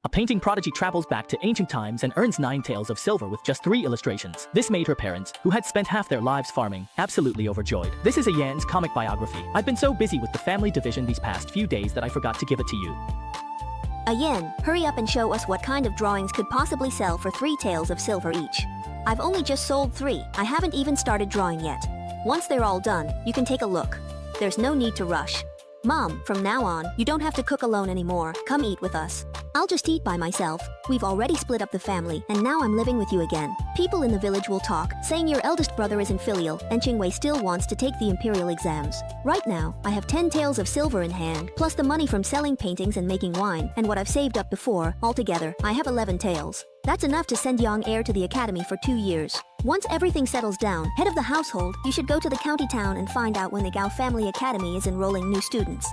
A painting prodigy travels back to ancient times and earns 9 taels of silver with just 3 illustrations. This made her parents, who had spent half their lives farming, absolutely overjoyed. This is a Yan's comic biography. I've been so busy with the family division these past few days that I forgot to give it to you. Yan, hurry up and show us what kind of drawings could possibly sell for 3 taels of silver each. I've only just sold 3. I haven't even started drawing yet. Once they're all done, you can take a look. There's no need to rush. Mom, from now on, you don't have to cook alone anymore. Come eat with us. I'll just eat by myself. We've already split up the family, and now I'm living with you again. People in the village will talk, saying your eldest brother isn't filial, and Qingwei still wants to take the imperial exams. Right now, I have 10 taels of silver in hand, plus the money from selling paintings and making wine, and what I've saved up before. Altogether, I have 11 taels. That's enough to send young heir to the academy for 2 years. Once everything settles down, head of the household, you should go to the county town and find out when the Gao Family Academy is enrolling new students.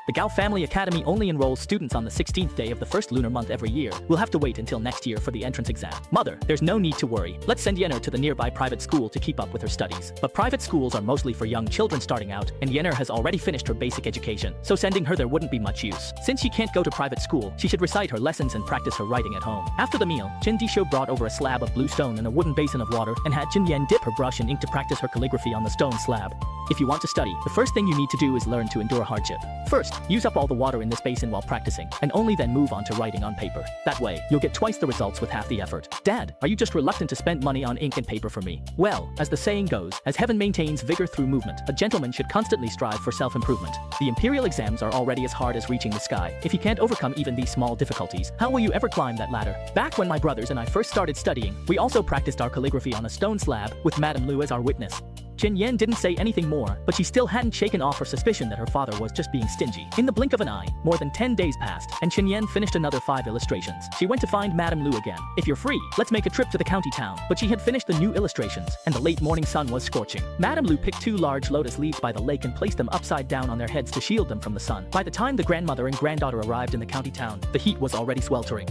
The Gao Family Academy only enrolls students on the 16th day of the first lunar month every year. We'll have to wait until next year for the entrance exam. Mother, there's no need to worry. Let's send Yenner to the nearby private school to keep up with her studies. But private schools are mostly for young children starting out, and Yenner has already finished her basic education, so sending her there wouldn't be much use. Since she can't go to private school, she should recite her lessons and practice her writing at home. After the meal, Qin Disho brought over a slab of blue stone and a wooden basin of water, and had Qin Yan dip her brush in ink to practice her calligraphy on the stone slab. If you want to study, the first thing you need to do is learn to endure hardship. First, use up all the water in this basin while practicing, and only then move on to writing on paper. That way, you'll get twice the results with half the effort. Dad, are you just reluctant to spend money on ink and paper for me? Well, as the saying goes, as heaven maintains vigor through movement, a gentleman should constantly strive for self-improvement. The imperial exams are already as hard as reaching the sky. If you can't overcome even these small difficulties, how will you ever climb that ladder? Back when my brothers and I first started studying, we also practiced our calligraphy on a stone slab, with Madame Lu as our witness. Qin Yan didn't say anything more, but she still hadn't shaken off her suspicion that her father was just being stingy. In the blink of an eye, more than 10 days passed, and Qin Yan finished another 5 illustrations. She went to find Madame Lu again. If you're free, let's make a trip to the county town. But she had finished the new illustrations, and the late morning sun was scorching. Madame Lu picked 2 large lotus leaves by the lake and placed them upside down on their heads to shield them from the sun. By the time the grandmother and granddaughter arrived in the county town, the heat was already sweltering.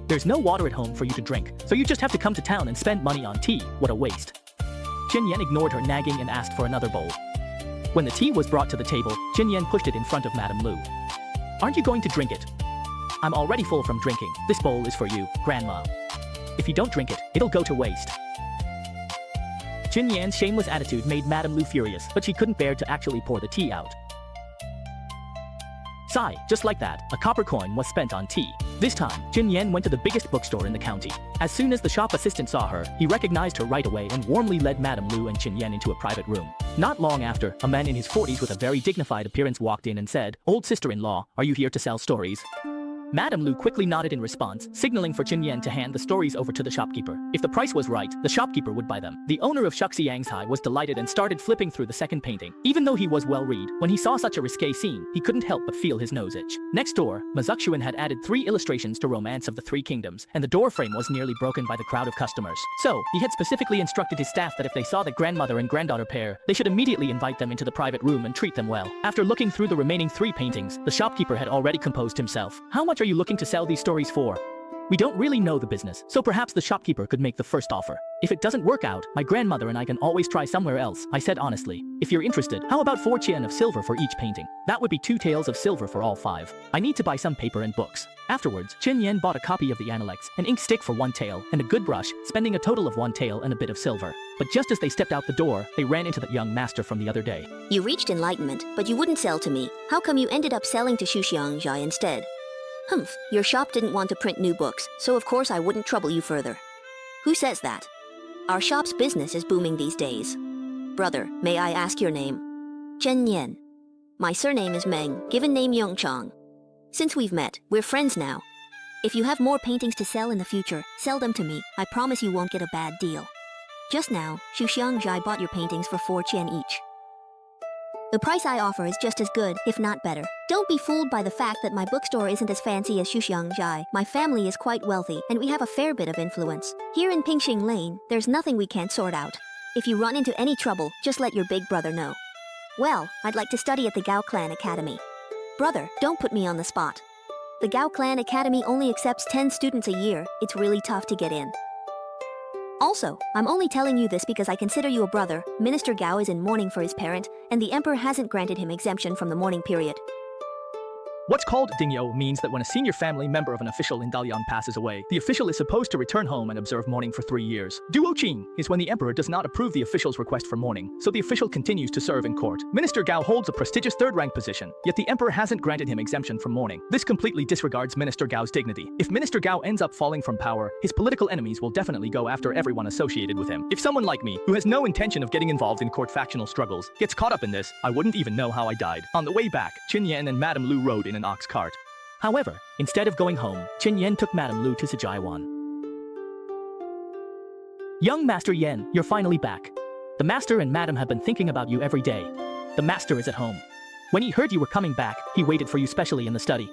There's no water at home for you to drink, so you just have to come to town and spend money on tea. What a waste. Qin Yan ignored her nagging and asked for another bowl. When the tea was brought to the table, Qin Yan pushed it in front of Madame Lu. Aren't you going to drink it? I'm already full from drinking. This bowl is for you, Grandma. If you don't drink it, it'll go to waste. Qin Yan's shameless attitude made Madame Lu furious, but she couldn't bear to actually pour the tea out. Sigh, just like that, a copper coin was spent on tea. This time, Qin Yan went to the biggest bookstore in the county. As soon as the shop assistant saw her, he recognized her right away and warmly led Madame Lu and Qin Yan into a private room. Not long after, a man in his 40s with a very dignified appearance walked in and said, "Old sister-in-law, are you here to sell stories?" Madame Lu quickly nodded in response, signaling for Qin Yan to hand the stories over to the shopkeeper. If the price was right, the shopkeeper would buy them. The owner of Shuxiang's was delighted and started flipping through the second painting. Even though he was well-read, when he saw such a risque scene, he couldn't help but feel his nose itch. Next door, Mazukshuan had added 3 illustrations to Romance of the Three Kingdoms, and the door frame was nearly broken by the crowd of customers. So, he had specifically instructed his staff that if they saw the grandmother and granddaughter pair, they should immediately invite them into the private room and treat them well. After looking through the remaining 3 paintings, the shopkeeper had already composed himself. How much are you looking to sell these stories for? We don't really know the business, so perhaps the shopkeeper could make the first offer. If it doesn't work out, my grandmother and I can always try somewhere else, I said honestly. If you're interested, how about 4 qian of silver for each painting? That would be 2 taels of silver for all 5. I need to buy some paper and books. Afterwards, Qin Yan bought a copy of the Analects, an ink stick for 1 tael, and a good brush, spending a total of 1 tael and a bit of silver. But just as they stepped out the door, they ran into the young master from the other day. You reached enlightenment, but you wouldn't sell to me. How come you ended up selling to Shuxiangjai instead? Humph, your shop didn't want to print new books, so of course I wouldn't trouble you further. Who says that? Our shop's business is booming these days. Brother, may I ask your name? Chen Yan. My surname is Meng, given name Yongchang. Since we've met, we're friends now. If you have more paintings to sell in the future, sell them to me. I promise you won't get a bad deal. Just now, Shuxiangjai bought your paintings for 4 qian each. The price I offer is just as good, if not better. Don't be fooled by the fact that my bookstore isn't as fancy as Shuxiangjai. My family is quite wealthy, and we have a fair bit of influence. Here in Pingxing Lane, there's nothing we can't sort out. If you run into any trouble, just let your big brother know. Well, I'd like to study at the Gao Clan Academy. Brother, don't put me on the spot. The Gao Clan Academy only accepts 10 students a year. It's really tough to get in. Also, I'm only telling you this because I consider you a brother. Minister Gao is in mourning for his parent, and the emperor hasn't granted him exemption from the mourning period. What's called Donghua means that when a senior family member of an official in Dalian passes away, the official is supposed to return home and observe mourning for 3 years. Duoqing is when the emperor does not approve the official's request for mourning, so the official continues to serve in court. Minister Gao holds a prestigious third-rank position, yet the emperor hasn't granted him exemption from mourning. This completely disregards Minister Gao's dignity. If Minister Gao ends up falling from power, his political enemies will definitely go after everyone associated with him. If someone like me, who has no intention of getting involved in court factional struggles, gets caught up in this, I wouldn't even know how I died. On the way back, Qin Yan and Madame Lu rode in an ox cart. However, instead of going home, Qin Yan took Madame Lu to Sijaiwan. Young Master Yan, you're finally back. The master and madam have been thinking about you every day. The master is at home. When he heard you were coming back, he waited for you specially in the study.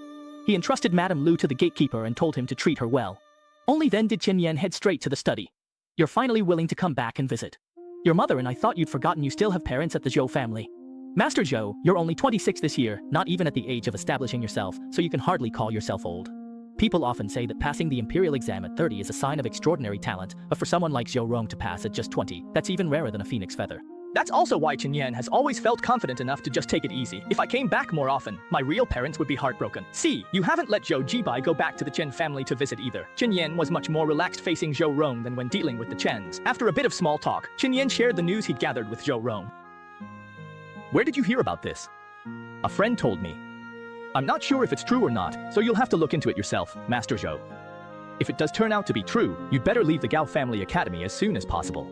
He entrusted Madame Lu to the gatekeeper and told him to treat her well. Only then did Qin Yan head straight to the study. You're finally willing to come back and visit. Your mother and I thought you'd forgotten you still have parents at the Zhou family. Master Zhou, you're only 26 this year, not even at the age of establishing yourself, so you can hardly call yourself old. People often say that passing the imperial exam at 30 is a sign of extraordinary talent, but for someone like Zhou Rong to pass at just 20, that's even rarer than a phoenix feather. That's also why Qin Yan has always felt confident enough to just take it easy. If I came back more often, my real parents would be heartbroken. See, you haven't let Zhou Jibai go back to the Chen family to visit either. Qin Yan was much more relaxed facing Zhou Rong than when dealing with the Chens. After a bit of small talk, Qin Yan shared the news he'd gathered with Zhou Rong. Where did you hear about this? A friend told me. I'm not sure if it's true or not, so you'll have to look into it yourself, Master Zhou. If it does turn out to be true, you'd better leave the Gao family academy as soon as possible.